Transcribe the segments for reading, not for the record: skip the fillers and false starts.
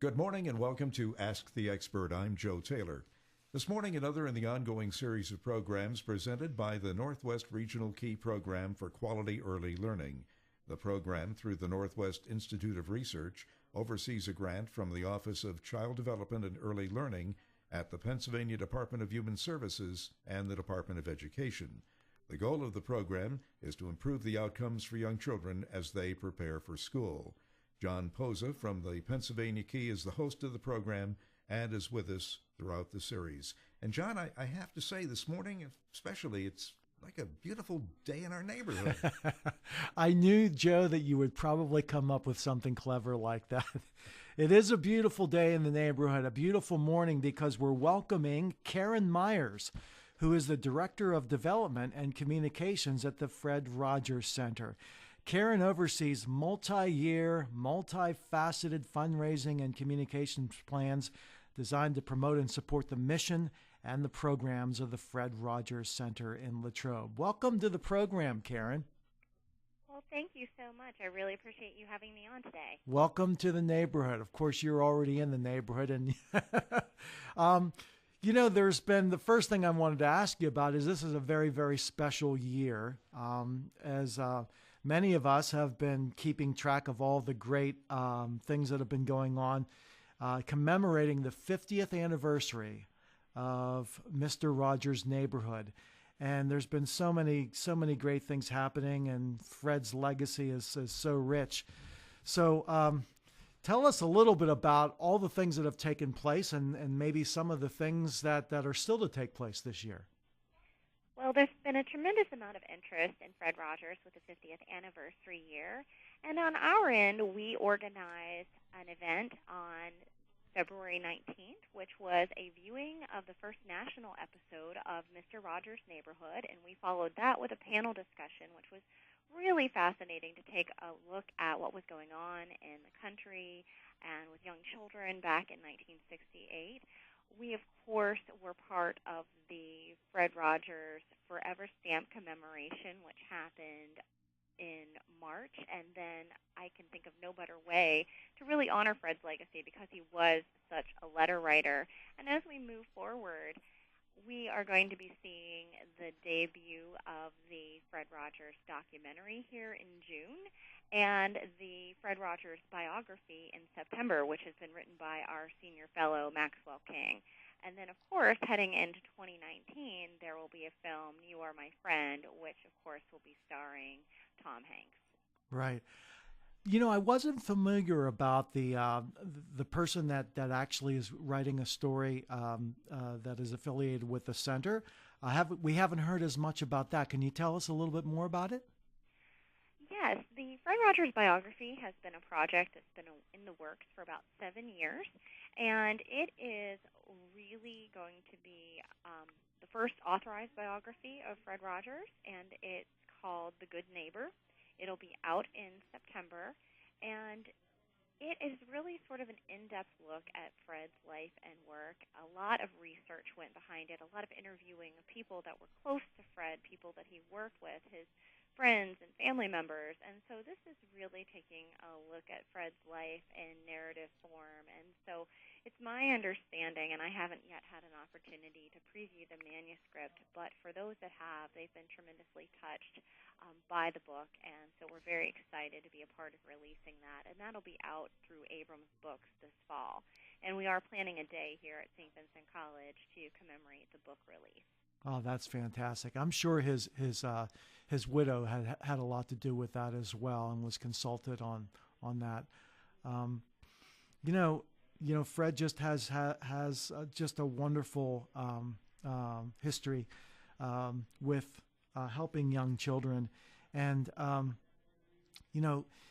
Good morning and welcome to Ask the Expert. I'm Joe Taylor. This morning, another in the ongoing series of programs presented by the Northwest Regional Key Program for Quality Early Learning. The program, through the Northwest Institute of Research, oversees a grant from the Office of Child Development and Early Learning at the Pennsylvania Department of Human Services and the Department of Education. The goal of the program is to improve the outcomes for young children as they prepare for school. John Posa from the Pennsylvania Key is the host of the program and is with us throughout the series. And John, I have to say this morning especially, it's like a beautiful day in our neighborhood. I knew, Joe, that you would probably come up with something clever like that. It is a beautiful day in the neighborhood, a beautiful morning, because we're welcoming Karen Myers, who is the Director of Development and Communications at the Fred Rogers Center. Karen oversees multi-year, multifaceted fundraising and communications plans designed to promote and support the mission and the programs of the Fred Rogers Center in Latrobe. Welcome to the program, Karen. Well, thank you so much. I really appreciate you having me on today. Welcome to the neighborhood. Of course, you're already in the neighborhood. And, there's been the first thing I wanted to ask you about is this is a very, very special year. As many of us have been keeping track of all the great things that have been going on, commemorating the 50th anniversary of Mr. Rogers' neighborhood. And there's been so many great things happening, and Fred's legacy is so rich. So tell us a little bit about all the things that have taken place and maybe some of the things that are still to take place this year. Well, there's been a tremendous amount of interest in Fred Rogers with the 50th anniversary year. And on our end, we organized an event on February 19th, which was a viewing of the first national episode of Mr. Rogers' Neighborhood. And we followed that with a panel discussion, which was really fascinating to take a look at what was going on in the country and with young children back in 1968. We, of course, were part of the Fred Rogers Forever Stamp commemoration, which happened in March. And then I can think of no better way to really honor Fred's legacy because he was such a letter writer. And as we move forward, we are going to be seeing the debut of the Fred Rogers documentary here in June and the Fred Rogers biography in September, which has been written by our senior fellow, Maxwell King. And then, of course, heading into 2019, there will be a film, You Are My Friend, which, of course, will be starring Tom Hanks. Right. I wasn't familiar about the person that actually is writing a story that is affiliated with the center. We haven't heard as much about that. Can you tell us a little bit more about it? Yes, the Fred Rogers biography has been a project that's been in the works for about 7 years, and it is really going to be the first authorized biography of Fred Rogers, and it's called The Good Neighbor. It'll be out in September, and it is really sort of an in-depth look at Fred's life and work. A lot of research went behind it, a lot of interviewing of people that were close to Fred, people that he worked with, his friends and family members. And so this is really taking a look at Fred's life in narrative form. And so it's my understanding, and I haven't yet had an opportunity to preview the manuscript, but for those that have, they've been tremendously touched by the book. And so we're very excited to be a part of releasing that. And that'll be out through Abrams Books this fall. And we are planning a day here at St. Vincent College to commemorate the book release. Oh, that's fantastic. I'm sure his widow had a lot to do with that as well and was consulted on that. Fred just has just a wonderful history with helping young children. And,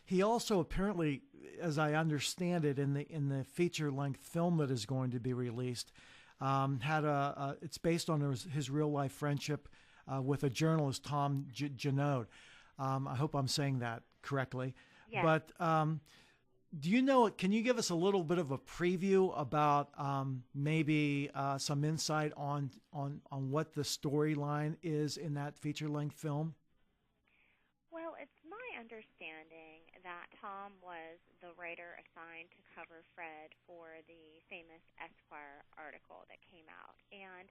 he also apparently, as I understand it, in the feature-length film that is going to be released, it's based on his real-life friendship with a journalist, Tom Janode. I hope I'm saying that correctly. Yes. But can you give us a little bit of a preview about maybe some insight on what the storyline is in that feature-length film? Well, it's my understanding that Tom was the writer assigned to cover Fred for the famous Esquire article that came out. And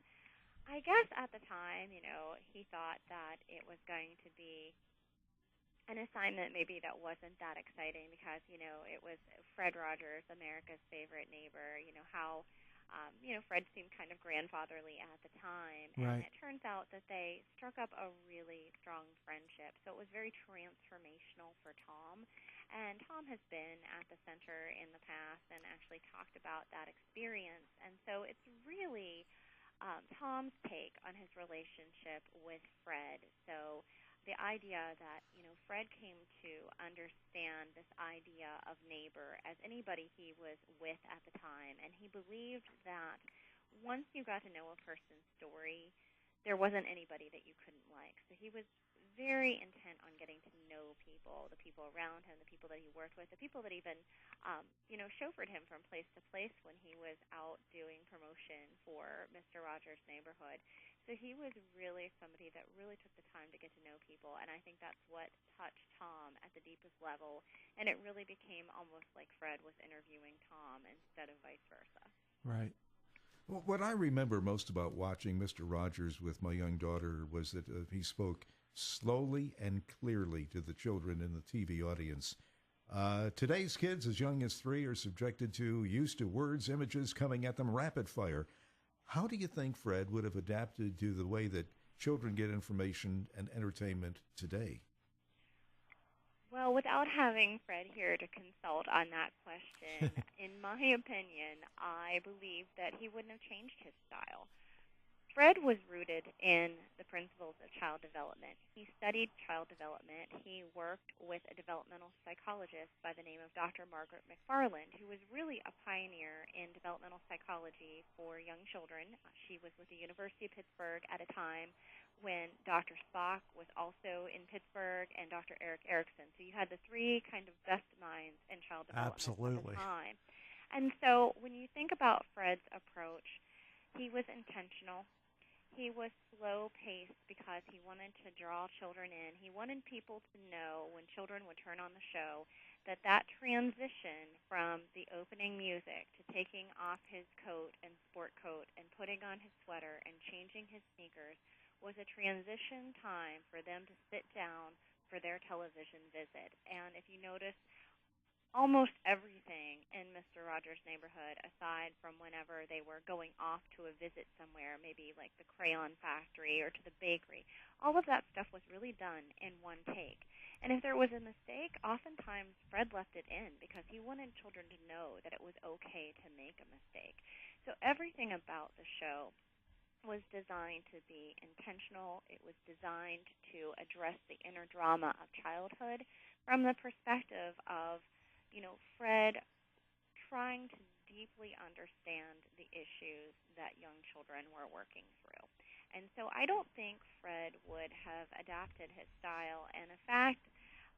I guess at the time, he thought that it was going to be an assignment maybe that wasn't that exciting because, it was Fred Rogers, America's favorite neighbor, how Fred seemed kind of grandfatherly at the time. And Right. it turns out that they struck up a really strong friendship. So it was very transformational for Tom. And Tom has been at the center in the past and actually talked about that experience. And so it's really Tom's take on his relationship with Fred. So the idea that, Fred came to understand this idea of neighbor as anybody he was with at the time. And he believed that once you got to know a person's story, there wasn't anybody that you couldn't like. So he was very intent on getting to know people, the people around him, the people that he worked with, the people that even, chauffeured him from place to place when he was out doing promotion for Mr. Rogers' Neighborhood. So he was really somebody that really took the time to get to know people, and I think that's what touched Tom at the deepest level, and it really became almost like Fred was interviewing Tom instead of vice versa. Right. Well, what I remember most about watching Mr. Rogers with my young daughter was that he spoke slowly and clearly to the children in the TV audience. Today's kids as young as 3 are used to words, images coming at them rapid fire. How do you think Fred would have adapted to the way that children get information and entertainment today? Well, without having Fred here to consult on that question, in my opinion, I believe that he wouldn't have changed his style. Fred was rooted in the principles of child development. He studied child development. He worked with a developmental psychologist by the name of Dr. Margaret McFarland, who was really a pioneer in developmental psychology for young children. She was with the University of Pittsburgh at a time when Dr. Spock was also in Pittsburgh and Dr. Eric Erickson. So you had the three kind of best minds in child development Absolutely. at the time. And so when you think about Fred's approach, he was intentional. He was slow-paced because he wanted to draw children in. He wanted people to know when children would turn on the show that transition from the opening music to taking off his coat and sport coat and putting on his sweater and changing his sneakers was a transition time for them to sit down for their television visit. And if you notice, almost everything in Mr. Rogers' Neighborhood, aside from whenever they were going off to a visit somewhere, maybe like the crayon factory or to the bakery, all of that stuff was really done in one take. And if there was a mistake, oftentimes Fred left it in because he wanted children to know that it was okay to make a mistake. So everything about the show was designed to be intentional. It was designed to address the inner drama of childhood from the perspective of Fred trying to deeply understand the issues that young children were working through. And so I don't think Fred would have adapted his style. And in fact,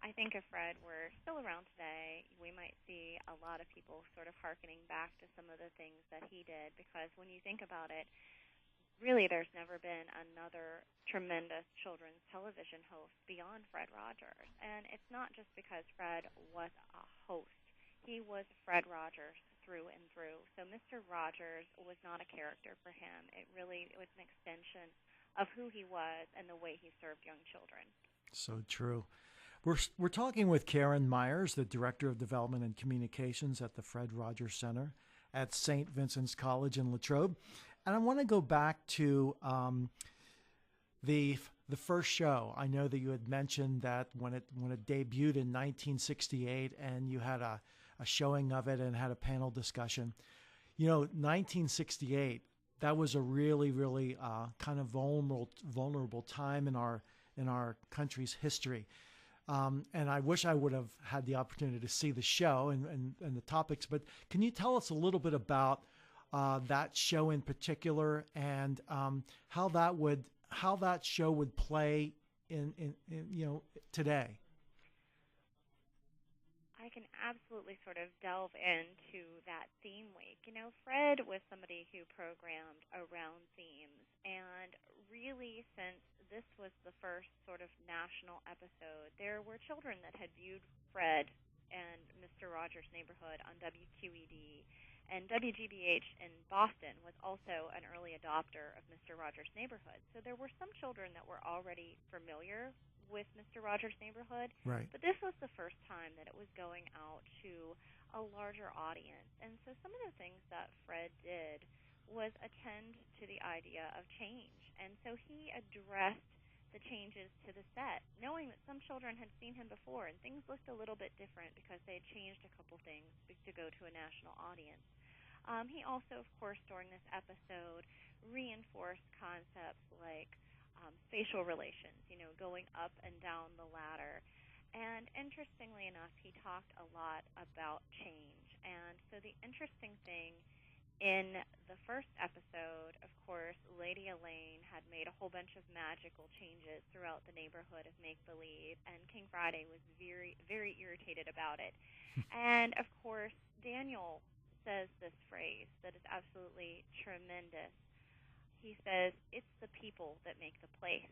I think if Fred were still around today, we might see a lot of people sort of hearkening back to some of the things that he did, because when you think about it, really there's never been another tremendous children's television host beyond Fred Rogers. And it's not just because Fred was a host. He was Fred Rogers through and through. So Mr. Rogers was not a character for him. It was an extension of who he was and the way he served young children. So true. We're talking with Karen Myers, the Director of Development and Communications at the Fred Rogers Center at St. Vincent's College in Latrobe. And I want to go back to the first show. I know that you had mentioned that when it debuted in 1968 and you had a showing of it and had a panel discussion. 1968, that was a really, really kind of vulnerable time in our country's history. And I wish I would have had the opportunity to see the show and the topics. But can you tell us a little bit about that show in particular and how that show would play in today? I can absolutely sort of delve into that theme week. Fred was somebody who programmed around themes, and really since this was the first sort of national episode, there were children that had viewed Fred and Mr. Rogers' Neighborhood on WQED. And WGBH in Boston was also an early adopter of Mr. Rogers' Neighborhood. So there were some children that were already familiar with Mr. Rogers' Neighborhood, Right. but this was the first time that it was going out to a larger audience. And so some of the things that Fred did was attend to the idea of change. And so he addressed the changes to the set, knowing that some children had seen him before and things looked a little bit different because they had changed a couple things to go to a national audience. He also, of course, during this episode, reinforced concepts like spatial relations, going up and down the ladder. And interestingly enough, he talked a lot about change. And so the interesting thing in the first episode, of course, Lady Elaine had made a whole bunch of magical changes throughout the neighborhood of make-believe, and King Friday was very, very irritated about it. And, of course, Daniel says this phrase that is absolutely tremendous. He says, "It's the people that make the place."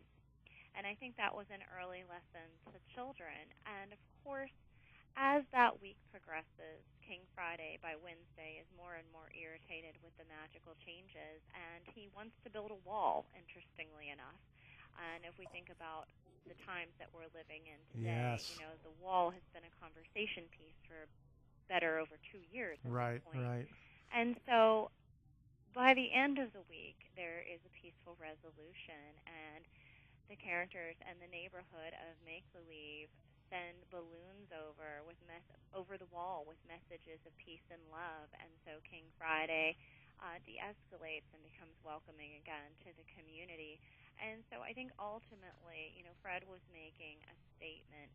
And I think that was an early lesson to children. And, of course, as that week progresses, King Friday by Wednesday is more and more irritated with the magical changes, and he wants to build a wall, interestingly enough. And if we think about the times that we're living in today, Yes. the wall has been a conversation piece for better over 2 years at Right, this point. right. And so by the end of the week, there is a peaceful resolution, and the characters and the neighborhood of make-believe send balloons over the wall with messages of peace and love, and so King Friday de-escalates and becomes welcoming again to the community. And so I think ultimately, Fred was making a statement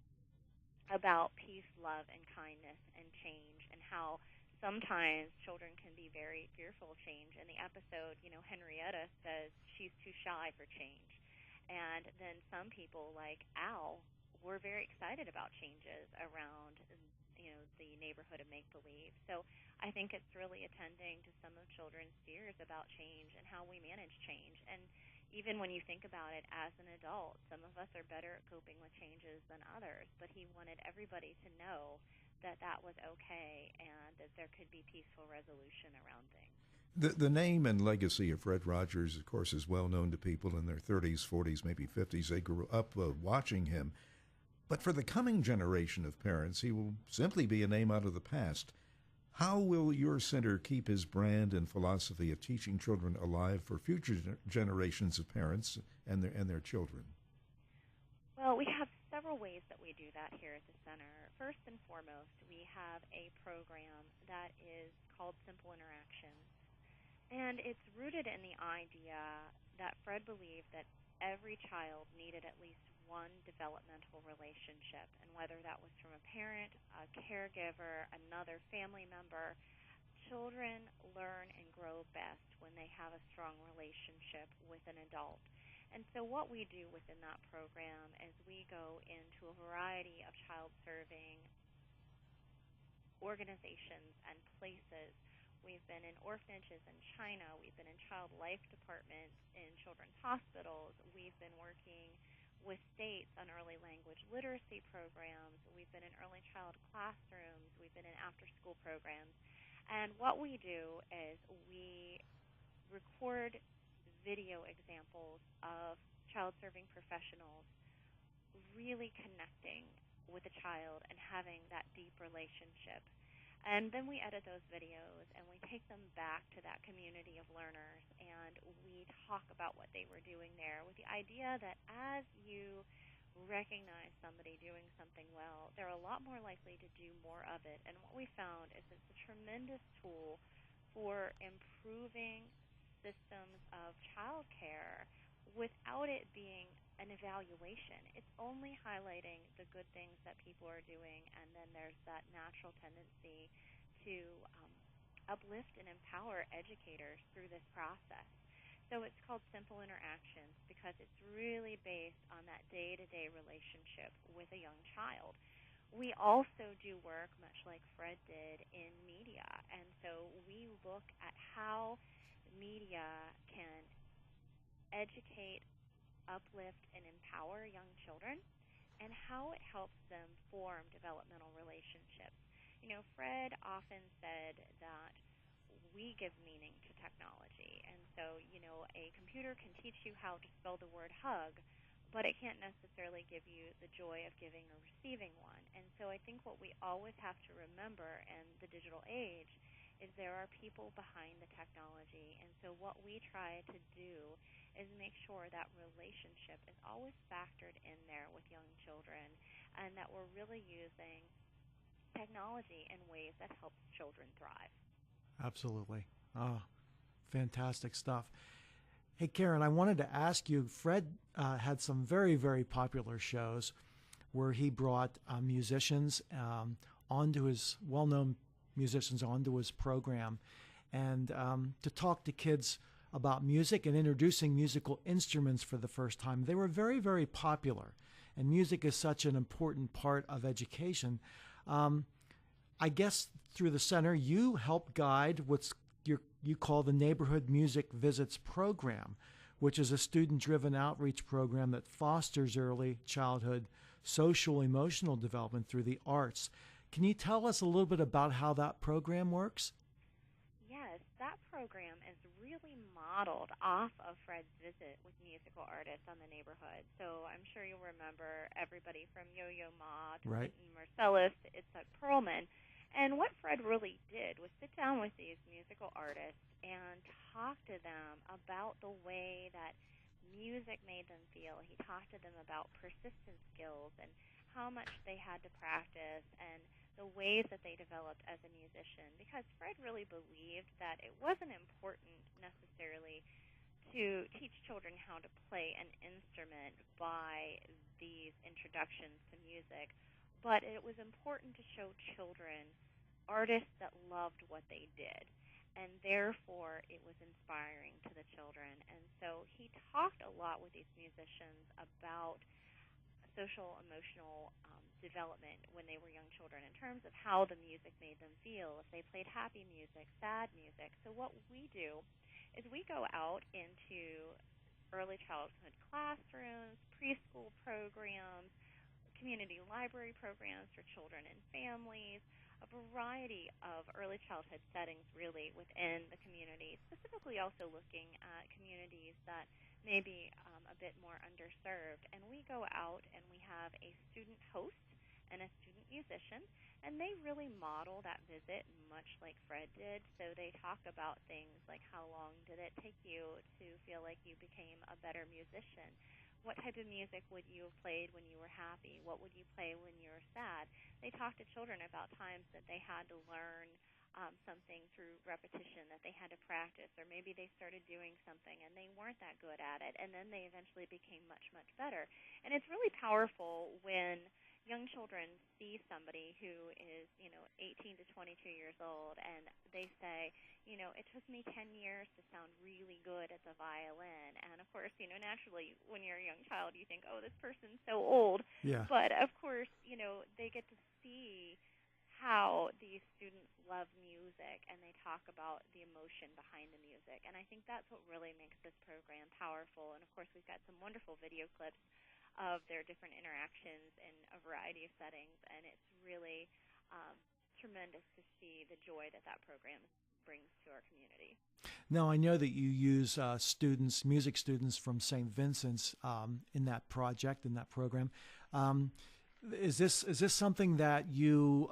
about peace, love, and kindness and change, and how sometimes children can be very fearful of change. In the episode, Henrietta says she's too shy for change. And then some people, like Al, were very excited about changes around, the neighborhood of make-believe. So I think it's really attending to some of children's fears about change and how we manage change. And even when you think about it as an adult, some of us are better at coping with changes than others, but he wanted everybody to know that that was okay and that there could be peaceful resolution around things. The name and legacy of Fred Rogers, of course, is well known to people in their 30s, 40s, maybe 50s. They grew up watching him. But for the coming generation of parents, he will simply be a name out of the past. How will your center keep his brand and philosophy of teaching children alive for future generations of parents and their children? Well, we have several ways that we do that here at the center. First and foremost, we have a program that is called Simple Interactions. And it's rooted in the idea that Fred believed that every child needed at least one developmental relationship, and whether that was from a parent, a caregiver, another family member, children learn and grow best when they have a strong relationship with an adult. And so what we do within that program is we go into a variety of child-serving organizations and places. We've been in orphanages in China. We've been in child life departments in children's hospitals. We've been working with states on early language literacy programs. We've been in early child classrooms. We've been in after-school programs. And what we do is we record video examples of child-serving professionals really connecting with a child and having that deep relationship. And then we edit those videos and we take them back to that community of learners and we talk about what they were doing there with the idea that as you recognize somebody doing something well, they're a lot more likely to do more of it. And what we found is it's a tremendous tool for improving systems of child care without it being an evaluation. It's only highlighting the good things that people are doing, and then there's that natural tendency to uplift and empower educators through this process. So it's called Simple Interactions because it's really based on that day-to-day relationship with a young child. We also do work, much like Fred did, in media, and so we look at how media can educate, uplift, and empower young children, and how it helps them form developmental relationships. Fred often said that we give meaning to technology. And so, a computer can teach you how to spell the word hug, but it can't necessarily give you the joy of giving or receiving one. And so I think what we always have to remember in the digital age is there are people behind the technology. And so what we try to do is make sure that relationship is always factored in there with young children, and that we're really using technology in ways that helps children thrive. Absolutely. Oh, fantastic stuff. Hey, Karen, I wanted to ask you, Fred had some very, very popular shows where he brought musicians onto his, well-known musicians onto his program, and to talk to kids about music and introducing musical instruments for the first time. They were very, very popular, and music is such an important part of education. I guess through the center, you help guide what's you call the Neighborhood Music Visits program, which is a student-driven outreach program that fosters early childhood social emotional development through the arts. Can you tell us a little bit about how that program works? Yes, that program is really modeled off of Fred's visit with musical artists on the neighborhood. So I'm sure you'll remember everybody from Yo-Yo Ma to Right. Wynton Marsalis to Itzhak Perlman. And what Fred really did was sit down with these musical artists and talk to them about the way that music made them feel. He talked to them about persistence skills and how much they had to practice and the ways that they developed as a musician, because Fred really believed that it wasn't important necessarily to teach children how to play an instrument by these introductions to music, but it was important to show children artists that loved what they did, and therefore it was inspiring to the children. And so he talked a lot with these musicians about social emotional development when they were young children in terms of how the music made them feel, if they played happy music, sad music. So what we do is we go out into early childhood classrooms, preschool programs, community library programs for children and families, a variety of early childhood settings really within the community, specifically also looking at communities that may be a bit more underserved. And we go out and we have a student host and a student musician, and they really model that visit much like Fred did. So they talk about things like how long did it take you to feel like you became a better musician? What type of music would you have played when you were happy? What would you play when you were sad? They talk to children about times that they had to learn something through repetition, that they had to practice, or maybe they started doing something and they weren't that good at it, and then they eventually became much, much better. And it's really powerful when young children see somebody who is, 18 to 22 years old, and they say, it took me 10 years to sound really good at the violin. And, of course, naturally, when you're a young child, you think, oh, this person's so old. Yeah. But, of course, they get to see how these students love music, and they talk about the emotion behind the music. And I think that's what really makes this program powerful. And, of course, we've got some wonderful video clips of their different interactions in a variety of settings, and it's really tremendous to see the joy that that program brings to our community. Now, I know that you use students, music students from St. Vincent's in that project, in that program. Is this something that you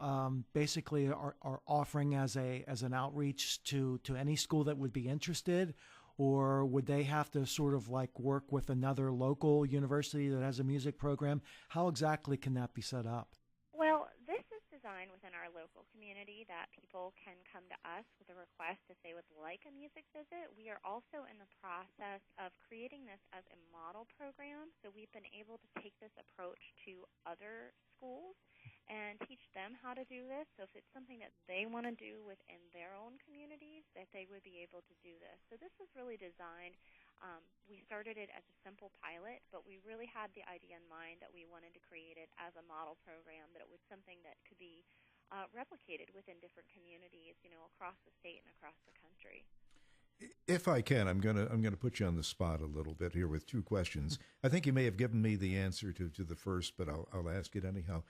basically are offering as an outreach to any school that would be interested, or would they have to sort of like work with another local university that has a music program? How exactly can that be set up? Well, this is designed within our local community that people can come to us with a request if they would like a music visit. We are also in the process of creating this as a model program, so we've been able to take this approach to other schools and teach them how to do this. So if it's something that they want to do within their own communities, that they would be able to do this. So this was really designed. We started it as a simple pilot, but we really had the idea in mind that we wanted to create it as a model program, that it was something that could be replicated within different communities, across the state and across the country. If I can, I'm gonna put you on the spot a little bit here with two questions. I think you may have given me the answer to the first, but I'll ask it anyhow.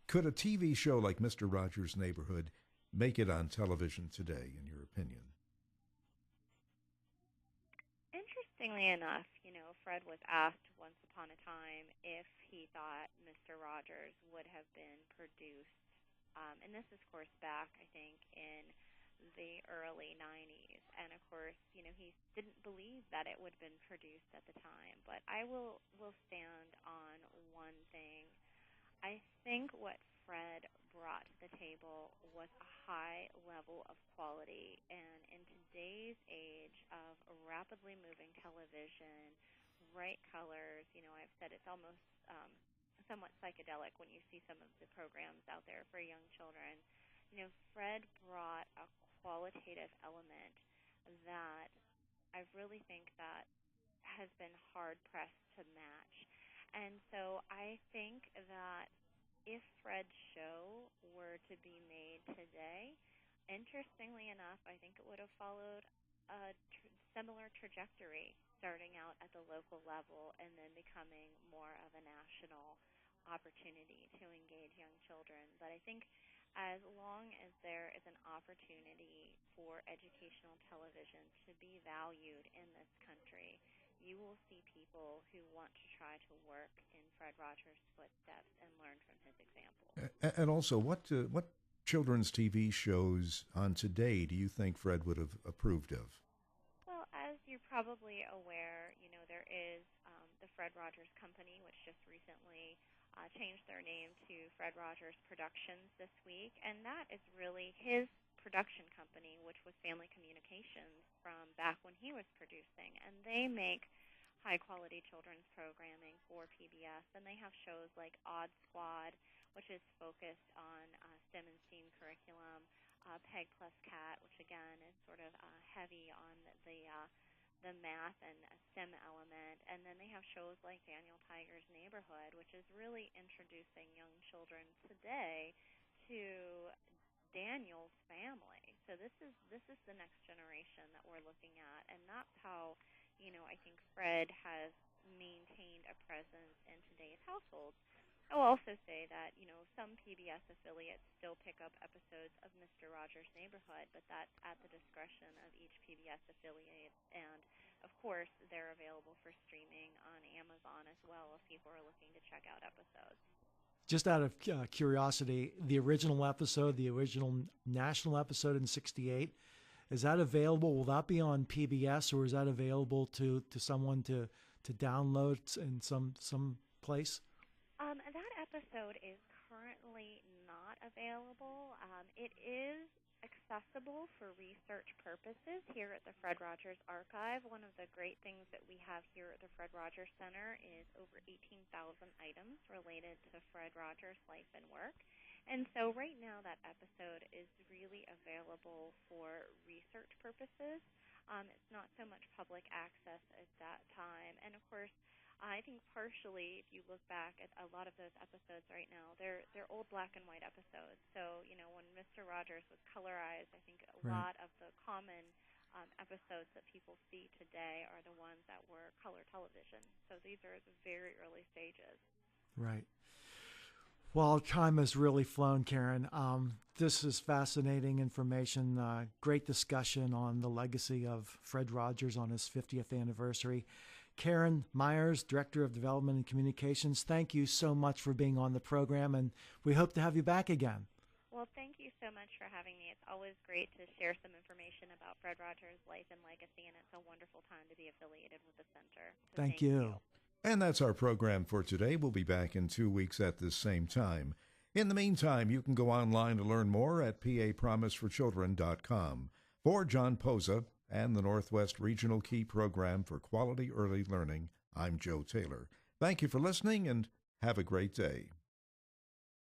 Could a TV show like Mr. Rogers' Neighborhood make it on television today, in your opinion? Interestingly enough, Fred was asked once upon a time if he thought Mr. Rogers would have been produced. And this is, of course, back, I think, in the early 90s. And, of course, he didn't believe that it would have been produced at the time. But I will stand on one thing. I think what Fred brought to the table was a high level of quality. And in today's age of rapidly moving television, bright colors, I've said it's almost somewhat psychedelic when you see some of the programs out there for young children. Fred brought a qualitative element that I really think that has been hard pressed to match. And so I think that if Fred's show were to be made today, interestingly enough, I think it would have followed a similar trajectory, starting out at the local level and then becoming more of a national opportunity to engage young children. But I think as long as there is an opportunity for educational television to be valued in this country, you will see people who want to try to work in Fred Rogers' footsteps and learn from his example. And also, what children's TV shows on today do you think Fred would have approved of? Well, as you're probably aware, there is the Fred Rogers Company, which just recently changed their name to Fred Rogers Productions this week, and that is really his production company, which was Family Communications from back when he was producing, and they make high-quality children's programming for PBS, and they have shows like Odd Squad, which is focused on STEM and STEAM curriculum, Peg Plus Cat, which again is sort of heavy on the math and STEM element, and then they have shows like Daniel Tiger's Neighborhood, which is really introducing young children today to Daniel's family. So this is the next generation that we're looking at, and that's how I think Fred has maintained a presence in today's households. I will also say that some PBS affiliates still pick up episodes of Mr. Rogers' Neighborhood, but that's at the discretion of each PBS affiliate, and of course they're available for streaming on Amazon as well if people are looking to check out episodes. Just out of curiosity, the original national episode in '68, is that available? Will that be on PBS, or is that available to someone to download in some place? That episode is currently not available. It is accessible for research purposes here at the Fred Rogers Archive. One of the great things that we have here at the Fred Rogers Center is over 18,000 items related to Fred Rogers' life and work. And so right now that episode is really available for research purposes. It's not so much public access at that time. And, of course, I think partially, if you look back at a lot of those episodes right now, they're old black and white episodes. So, when Mr. Rogers was colorized, I think a lot of the common episodes that people see today are the ones that were color television. So these are the very early stages. Right. Well, time has really flown, Karen. This is fascinating information, great discussion on the legacy of Fred Rogers on his 50th anniversary. Karen Myers, Director of Development and Communications, thank you so much for being on the program, and we hope to have you back again. Well, thank you so much for having me. It's always great to share some information about Fred Rogers' life and legacy, and it's a wonderful time to be affiliated with the center. So thank you. And that's our program for today. We'll be back in 2 weeks at this same time. In the meantime, you can go online to learn more at papromiseforchildren.com. For John Posa and the Northwest Regional Key Program for Quality Early Learning, I'm Joe Taylor. Thank you for listening, and have a great day.